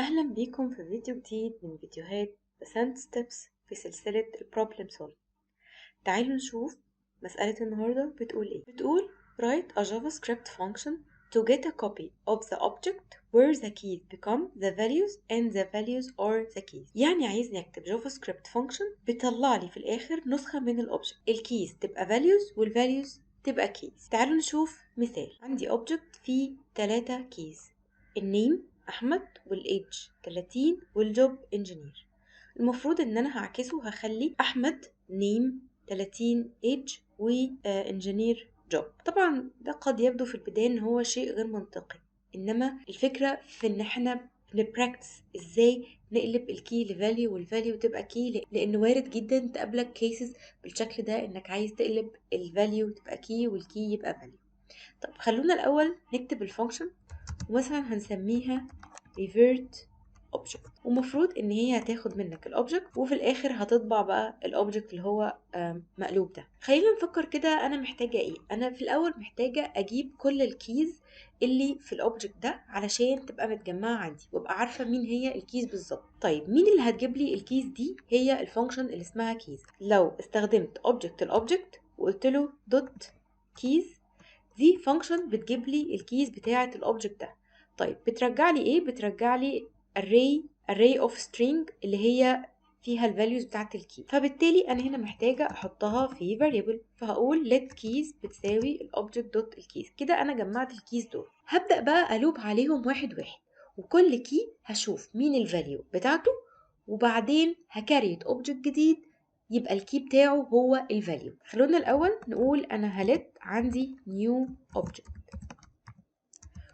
أهلا بيكم في فيديو جديد من فيديوهات بسنت ستيبس في سلسلة البروبلم سولف. تعالوا نشوف مسألة النهاردة بتقول ايه. بتقول write a JavaScript function to get a copy of the object where the keys become the values and the values are the keys. يعني عايزني اكتب جافا سكريبت فانكشن بيطلع لي في الاخر نسخة من الاوبجكت، الكيز تبقى values والvalues تبقى keys. تعالوا نشوف مثال. عندي object فيه 3 keys، النيم احمد والايدج 30 والجوب انجينير. المفروض ان انا هعكسه، هخلي احمد نيم 30 ايدج وانجينير جوب. طبعا ده قد يبدو في البداية ان هو شيء غير منطقي، انما الفكرة في ان احنا بنبراكتس ازاي نقلب الكي لفاليو والفاليو تبقى كي، لان وارد جدا تقابلك كيسز بالشكل ده انك عايز تقلب الفاليو تبقى كي والكي يبقى فاليو. طب خلونا الاول نكتب الفانكشن، ومثلا هنسميها revert object، ومفروض ان هي هتاخد منك الاوبجكت وفي الاخر هتطبع بقى الاوبجكت اللي هو مقلوب ده. خلينا نفكر كده، انا محتاجه ايه؟ انا في الاول محتاجه اجيب كل الكيز اللي في الاوبجكت ده علشان تبقى متجمعه عندي وابقى عارفه مين هي الكيز بالظبط. طيب مين اللي هتجيب لي الكيز دي؟ هي الفانكشن اللي اسمها كيز. لو استخدمت اوبجكت الاوبجكت وقلت له دوت كيز، دي فانكشن بتجيب لي الكيز بتاعه الاوبجكت ده. طيب بترجع لي ايه؟ بترجع لي array of string اللي هي فيها الفاليوز بتاعه الكي. فبالتالي انا هنا محتاجه احطها في variable، فهقول let keys بتساوي الاوبجكت دوت الكيز. كده انا جمعت الكيز دول. هبدا بقى الوب عليهم واحد واحد، وكل كي هشوف مين الفاليو بتاعته، وبعدين هكريت اوبجكت جديد يبقى الكي بتاعه هو الفاليو. خلونا الاول نقول انا هلت عندي new object،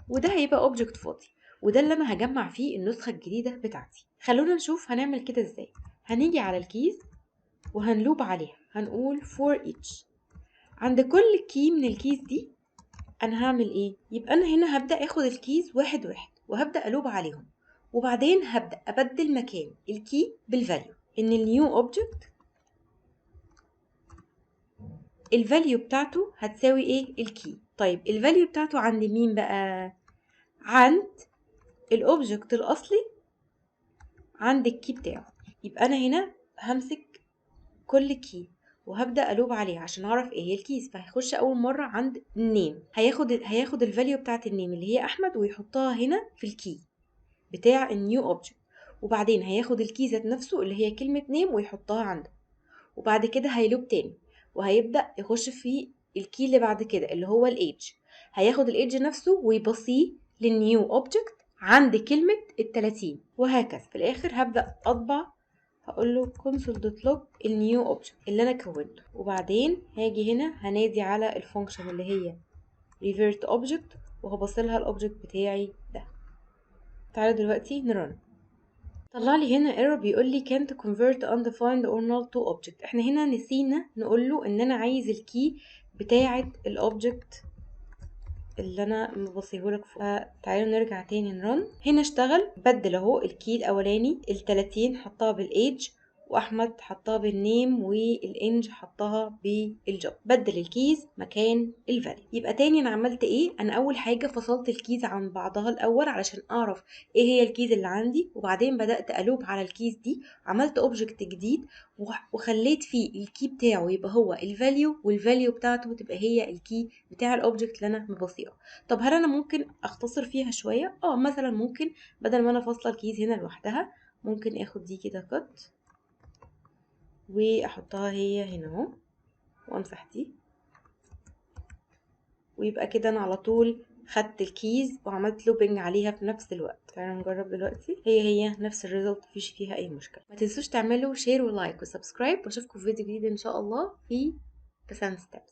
وده هيبقى اوبجكت فاضي، وده اللي انا هجمع فيه النسخه الجديده بتاعتي. خلونا نشوف هنعمل كده ازاي. هنيجي على الكيز وهنلوب عليها، هنقول for each. عند كل كي من الكيز دي انا هعمل ايه؟ يبقى انا هنا هبدا اخد الكيز واحد واحد وهبدا الوب عليهم، وبعدين هبدا ابدل مكان الكي بالفاليو. ان النيو اوبجكت الفاليو بتاعته هتساوي ايه؟ الكي. طيب الفاليو بتاعته عند مين بقى؟ عند الاوبجكت الاصلي، عند الكي بتاعه. يبقى انا هنا همسك كل كي وهبدا الوب عليه عشان اعرف ايه هي الكيز. فهيخش اول مره عند النيم، هياخد الفاليو بتاعت النيم اللي هي احمد ويحطها هنا في الكي بتاع النيو اوبجكت، وبعدين هياخد الكي ذات نفسه اللي هي كلمه نيم ويحطها عنده، وبعد كده هيلوب تاني وهيبدا يخش في الكي اللي بعد كده اللي هو الايدج، هياخد الايدج نفسه ويبصيه للنيو اوبجكت عند كلمه ال30، وهكذا. في الاخر هبدا اطبع، هقول له console.log النيو اوبجكت اللي انا كونته، وبعدين هاجي هنا هنادي على الفانكشن اللي هي revert object وهبصلها الاوبجكت بتاعي ده. تعالوا دلوقتي نرن. طلع لي هنا error بيقول لي can't convert undefined or null to object. احنا هنا نسينا نقول له ان انا عايز الكي بتاعه الاوبجكت اللي انا مبصيهولك فوق. فتعالوا نرجع تاني نرن. هنا اشتغل، بدل اهو الكي الاولاني ال30 حطها بالايدج، واحمد حطها بالنيم، والانج حطها بالجوب، بدل الكيز مكان الفاليو. يبقى تاني انا عملت ايه؟ انا اول حاجه فصلت الكيز عن بعضها الاول علشان اعرف ايه هي الكيز اللي عندي، وبعدين بدات الوب على الكيز دي، عملت اوبجكت جديد وخليت فيه الكي بتاعه يبقى هو الفاليو، والفاليو بتاعته تبقى هي الكي بتاع الاوبجكت اللي انا مبصيها. طب هل انا ممكن اختصر فيها شويه؟ مثلا ممكن بدل ما انا فاصله الكيز هنا لوحدها، ممكن اخد دي كده كت واحطها هي هنا اهو، وامسح دي، ويبقى كده انا على طول خدت الكيز وعملت لوبينج عليها في نفس الوقت. تعالوا نجرب دلوقتي، هي نفس الريزلت، مفيش فيها اي مشكله. ما تنسوش تعملوا شير ولايك وسبسكرايب، واشوفكم في فيديو جديد ان شاء الله في بسان ستيبس.